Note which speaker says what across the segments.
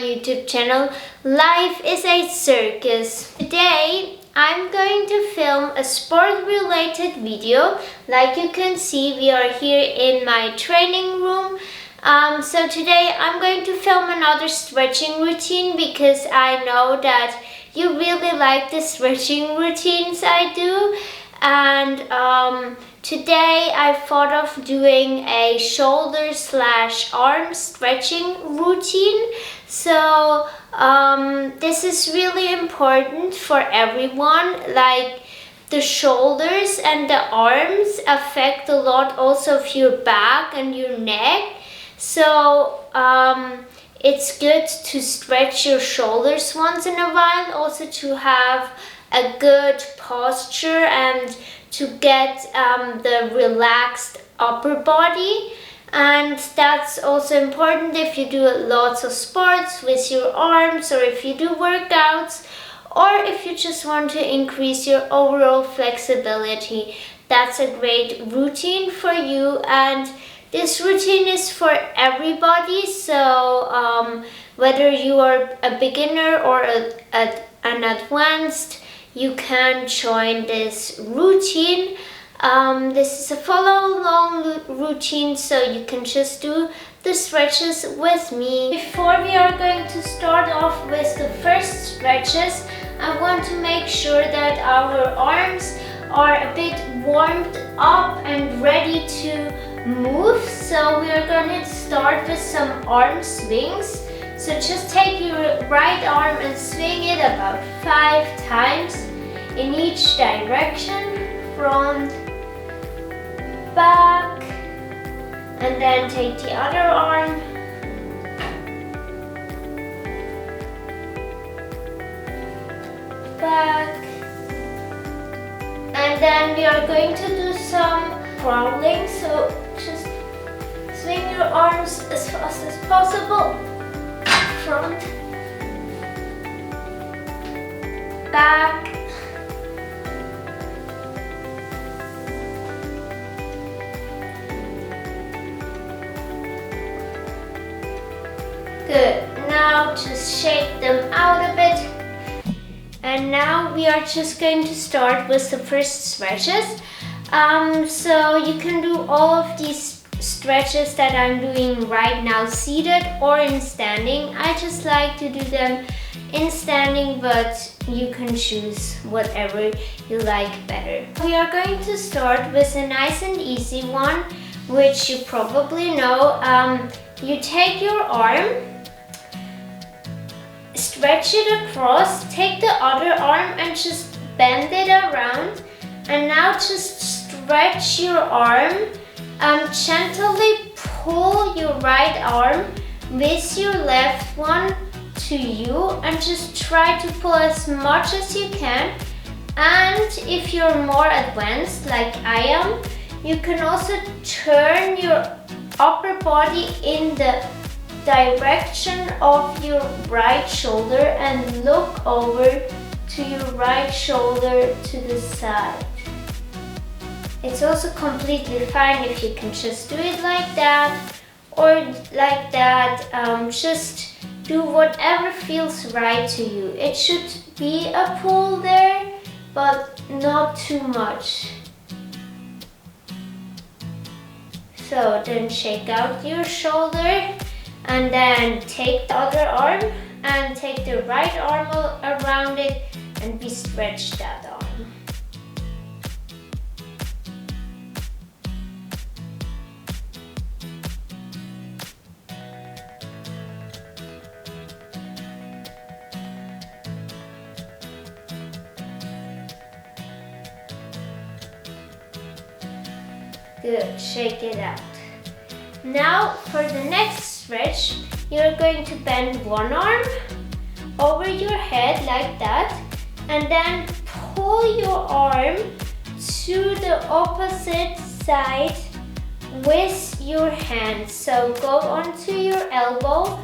Speaker 1: YouTube channel. Life is a circus. Today I'm going to film a sport-related video. Like you can see, we are here in my training room. So today I'm going to film another stretching routine because I know that you really like the stretching routines I do. And today I thought of doing a shoulder/arm stretching routine. So this is really important for everyone. Like the shoulders and the arms affect a lot also of your back and your neck. So it's good to stretch your shoulders once in a while, also to have a good posture and to get the relaxed upper body. And that's also important if you do lots of sports with your arms, or if you do workouts, or if you just want to increase your overall flexibility. That's a great routine for you, and this routine is for everybody. So whether you are a beginner or an advanced, you can join this routine. This is a follow along routine, so you can just do the stretches with me. Before we are going to start off with the first stretches, I want to make sure that our arms are a bit warmed up and ready to move. So we are going to start with some arm swings. So just take your right arm and swing it about 5 times in each direction, front, back, and then take the other arm, back, and then we are going to do some crawling. So just swing your arms as fast as possible, front, back, good. Now just shake them out a bit. And now we are just going to start with the first stretches. So you can do all of these stretches that I'm doing right now seated or in standing. I just like to do them in standing, but you can choose whatever you like better. We are going to start with a nice and easy one, which you probably know. You take your arm, stretch it across, take the other arm and just bend it around, and now just stretch your arm. Gently pull your right arm with your left one to you and just try to pull as much as you can. And if you're more advanced like I am, you can also turn your upper body in the direction of your right shoulder and look over to your right shoulder to the side. It's also completely fine if you can just do it like that or like that. Just do whatever feels right to you. It should be a pull there, but not too much. So then shake out your shoulder, and then take the other arm and take the right arm around it and stretch that arm. Good, shake it out. Now for the next stretch, you're going to bend one arm over your head like that, and then pull your arm to the opposite side with your hand. So go onto your elbow,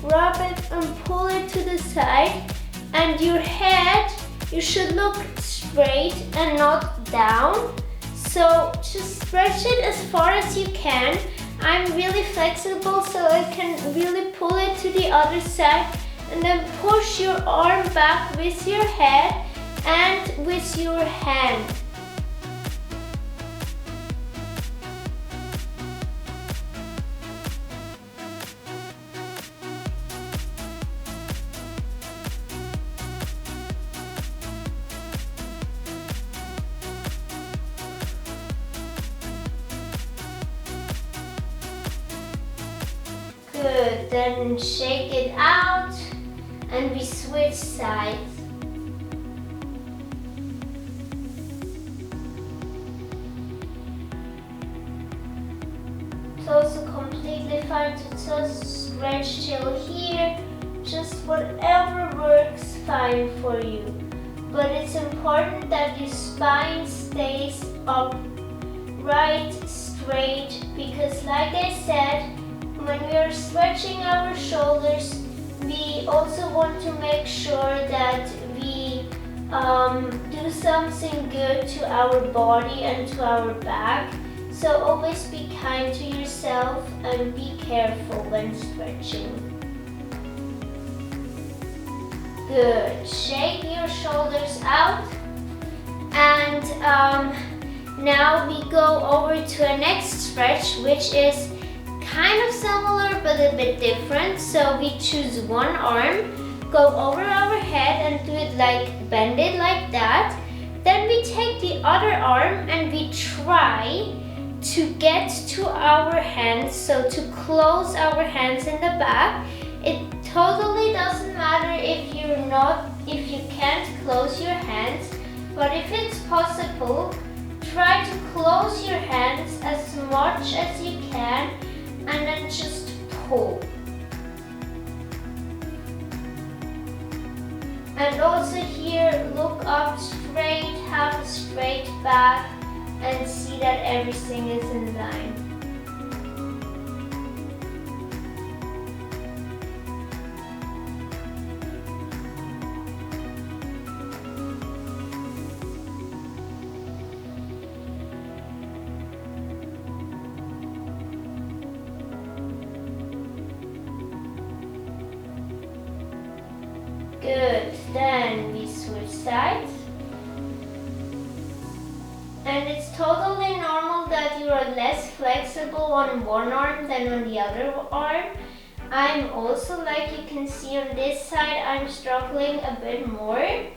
Speaker 1: grab it and pull it to the side, and your head, you should look straight and not down. So just stretch it as far as you can I'm really flexible, so I can really pull it to the other side and then push your arm back with your head and with your hand. Good, then shake it out and we switch sides. It's also completely fine to just stretch till here, just whatever works fine for you. But it's important that your spine stays upright, straight, because like I said, when we are stretching our shoulders, we also want to make sure that we do something good to our body and to our back. So always be kind to yourself and be careful when stretching. Good. Shake your shoulders out. And now we go over to a next stretch, which is kind of similar but a bit different. So we choose one arm, go over our head and do it like, bend it like that. Then we take the other arm and we try to get to our hands, so to close our hands in the back. It totally doesn't matter if you can't close your hands, but if it's possible, try to close your hands as much as you can and then just pull. And also here, look up straight, have a straight back, and see that everything is in line. Good, then we switch sides. And it's totally normal that you are less flexible on one arm than on the other arm. I'm also, like you can see on this side, I'm struggling a bit more,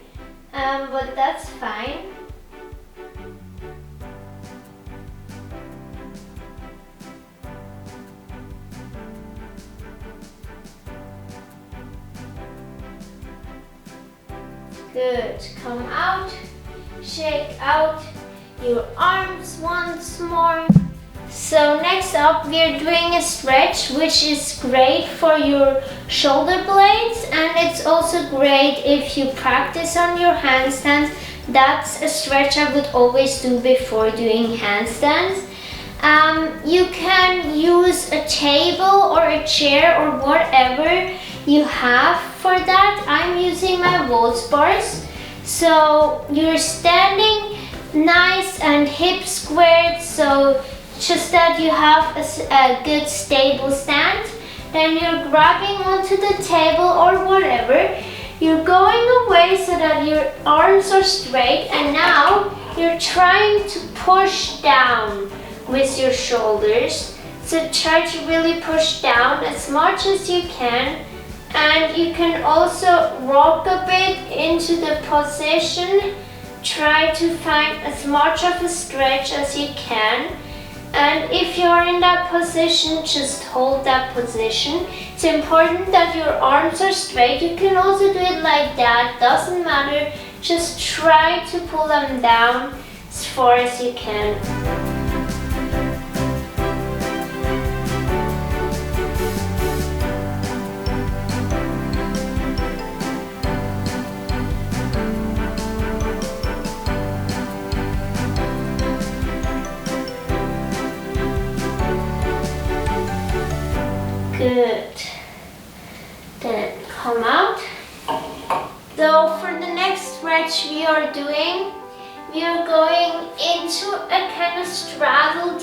Speaker 1: but that's fine. Good, come out, shake out your arms once more. So next up we're doing a stretch which is great for your shoulder blades, and it's also great if you practice on your handstands. That's a stretch I would always do before doing handstands. You can use a table or a chair or whatever you have for that. I'm using my Volts bars. So you're standing nice and hip squared, so just that you have a good stable stand. Then you're grabbing onto the table or whatever. You're going away so that your arms are straight, and now you're trying to push down with your shoulders. So try to really push down as much as you can. And you can also rock a bit into the position. Try to find as much of a stretch as you can. And if you're in that position, just hold that position. It's important that your arms are straight. You can also do it like that, doesn't matter. Just try to pull them down as far as you can. Good. Then come out. So for the next stretch we are going into a kind of straddled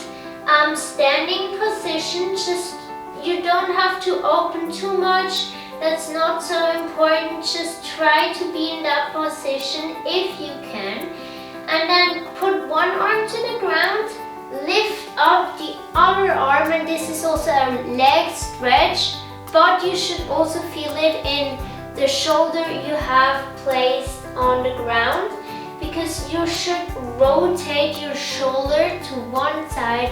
Speaker 1: standing position, just you don't have to open too much. That's not so important. Just try to be in that position if you can. And then put one arm to the ground, lift up the other arm, and this is also a leg stretch, but you should also feel it in the shoulder you have placed on the ground, because you should rotate your shoulder to one side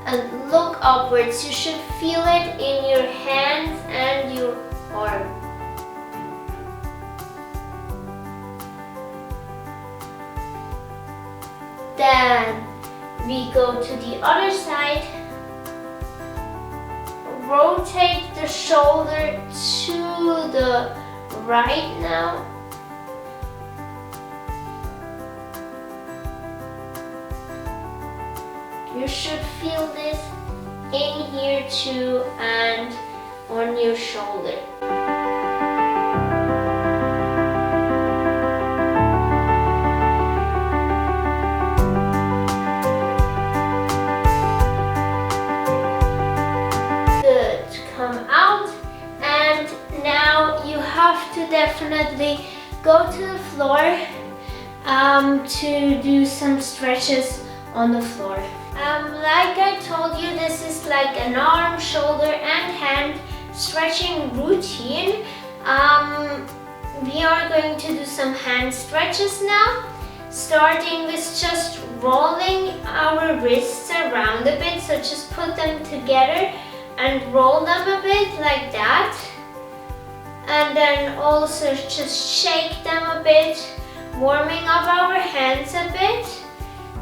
Speaker 1: and look upwards. You should feel it in your hands and your arm. Then we go to the other side. Rotate the shoulder to the right now. You should feel this in here too and on your shoulder. Good. Come out, and now you have to definitely go to the floor to do some stretches on the floor. Like I told you, this is like an arm, shoulder and hand stretching routine. We are going to do some hand stretches now, starting with just rolling our wrists around a bit. So just put them together and roll them a bit like that. And then also just shake them a bit, warming up our hands a bit.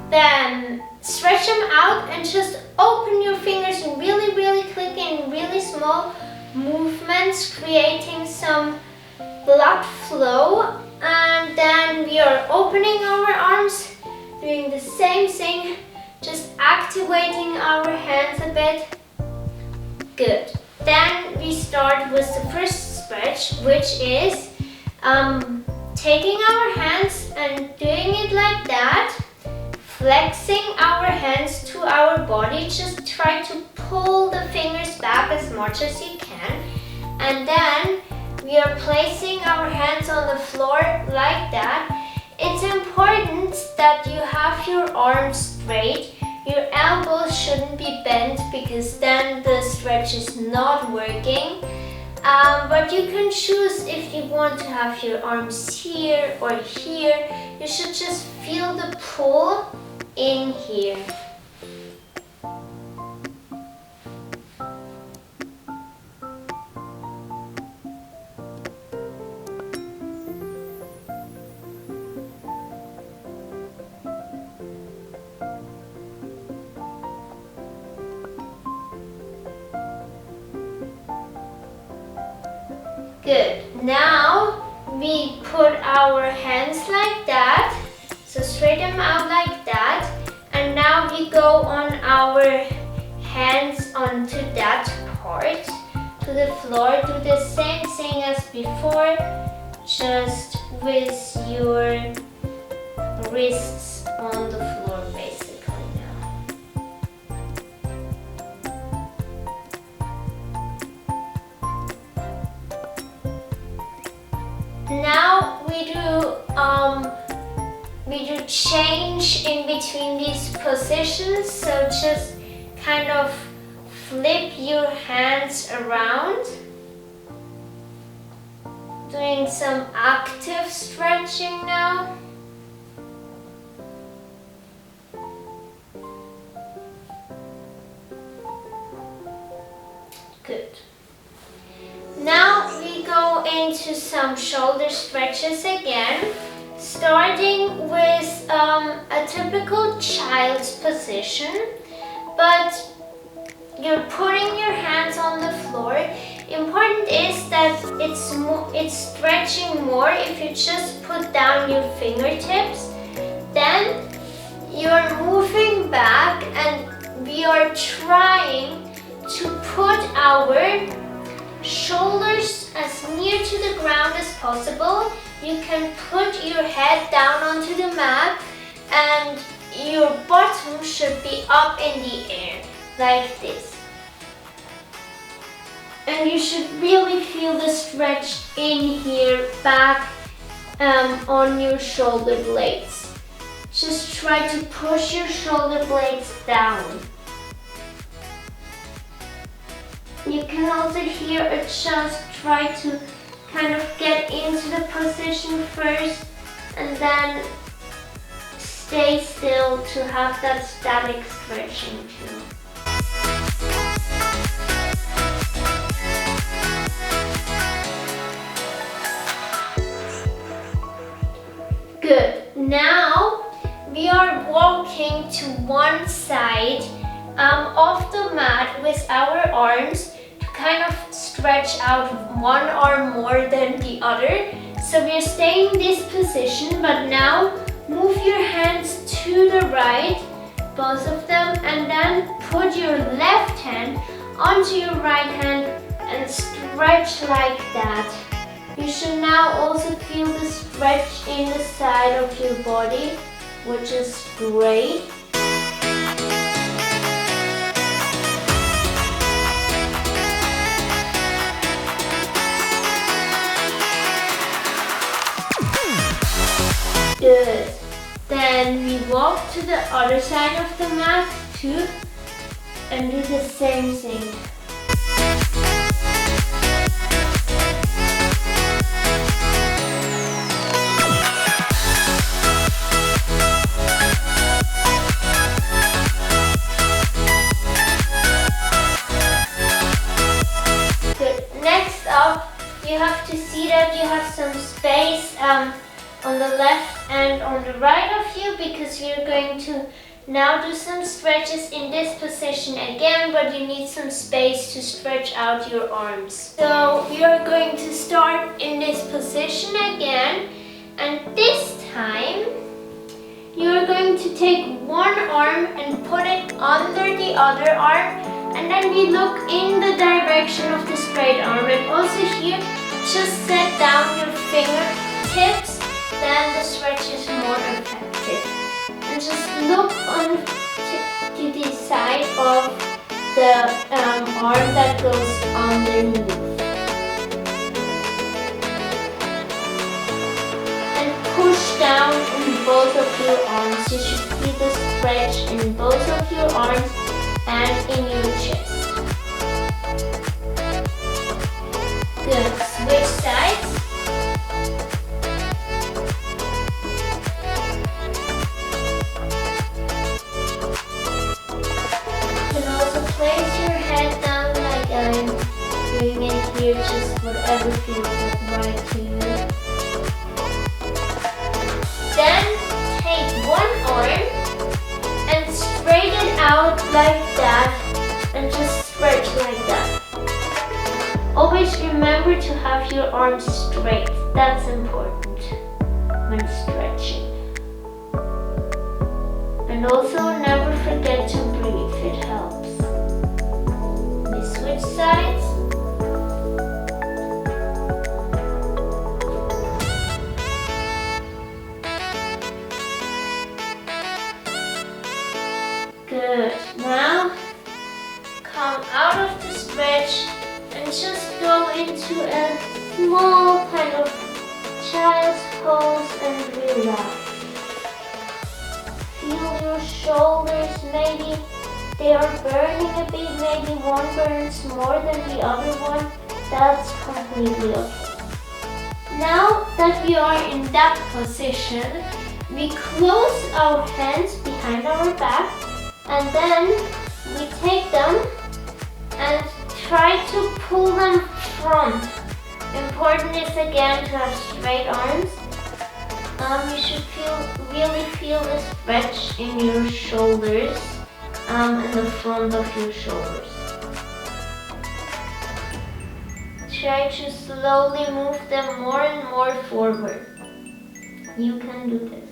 Speaker 1: Then stretch them out and just open your fingers really quick in really small movements, creating some blood flow. And then we are opening our arms, doing the same thing, just activating our hands a bit. Good. Then we start with the first stretch, which is taking our hands and doing it like that. Flexing our hands to our body, just try to pull the fingers back as much as you can. And then we are placing our hands on the floor like that. It's important that you have your arms straight. Your elbows shouldn't be bent, because then the stretch is not working. But you can choose if you want to have your arms here or here. You should just feel the pull in here. Good. Now we put our hands like that. So straighten them out like that. And now we go on our hands onto that part, to the floor. Do the same thing as before, just with your wrists on the floor basically now. Now we do change in between these positions, so just kind of flip your hands around, doing some active stretching now. Good. Now we go into some shoulder stretches again, starting with a typical child's position, but you're putting your hands on the floor. Important is that it's stretching more if you just put down your fingertips. Then you're moving back, and we are trying to put our shoulders as near to the ground as possible. You can put your head down onto the mat, and your bottom should be up in the air. like this. And you should really feel the stretch in here, back on your shoulder blades. Just try to push your shoulder blades down. You can also here adjust, try to kind of get into the position first and then stay still to have that static stretching too. Good. Now we are walking to one side of the mat with our arms to kind of stretch out one arm more than the other. So we're staying in this position, but now move your hands to the right, both of them, and then put your left hand onto your right hand and stretch like that. You should now also feel the stretch in the side of your body, which is great. Good. Then we walk to the other side of the mat too and do the same thing. Good. Next up, you have to see that you have some space on the left and on the right of you, because we're going to now do some stretches in this position again, but you need some space to stretch out your arms. So we are going to start in this position again, and this time you're going to take one arm and put it under the other arm, and then we look in the direction of the straight arm, and also here just set down your fingertips. Then the stretch is more effective. And just look on to the side of the arm that goes underneath. And push down in both of your arms. You should feel the stretch in both of your arms and in your chest. Good. Switch sides. Place your head down like I'm doing it here, just whatever feels right to you. Then take one arm and straighten out like that and just stretch like that. Always remember to have your arms straight. That's important when stretching. And also never forget to breathe, it helps. Switch sides. Good. Now come out of the stretch and just go into a small kind of child's pose and relax. Feel your shoulders, maybe they are burning a bit, maybe one burns more than the other one. That's completely okay. Now that we are in that position, we close our hands behind our back and then we take them and try to pull them front. Important is again to have straight arms. You should really feel the stretch in your shoulders. In the front of your shoulders. Try to slowly move them more and more forward. You can do this.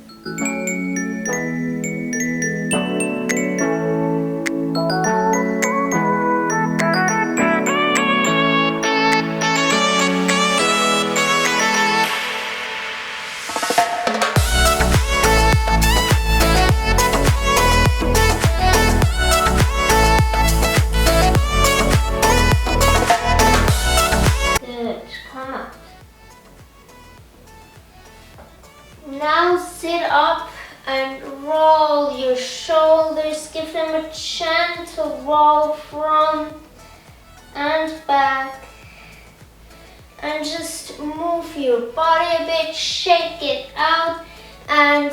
Speaker 1: Now sit up and roll your shoulders. Give them a gentle roll front and back. And just move your body a bit, shake it out. And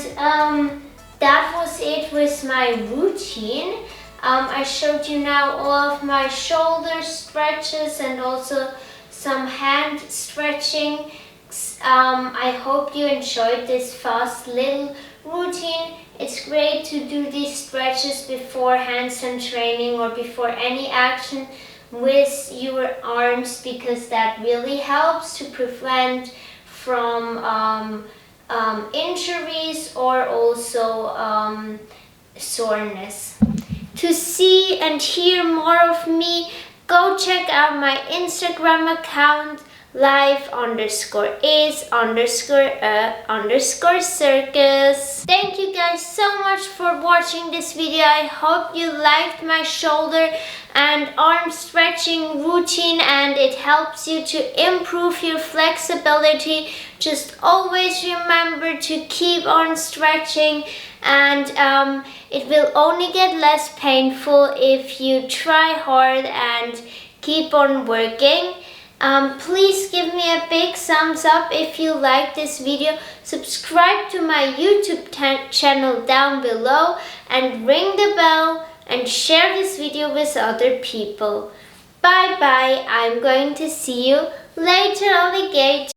Speaker 1: that was it with my routine. I showed you now all of my shoulder stretches and also some hand stretching. I hope you enjoyed this fast little routine. It's great to do these stretches before handstand training or before any action with your arms, because that really helps to prevent from injuries or also soreness. To see and hear more of me, go check out my Instagram account, life_is_circus. Thank you guys so much for watching this video. I hope you liked my shoulder and arm stretching routine and it helps you to improve your flexibility. Just always remember to keep on stretching, and it will only get less painful if you try hard and keep on working. Please give me a big thumbs up if you like this video. Subscribe to my YouTube channel down below and ring the bell and share this video with other people. Bye bye. I'm going to see you later, alligator.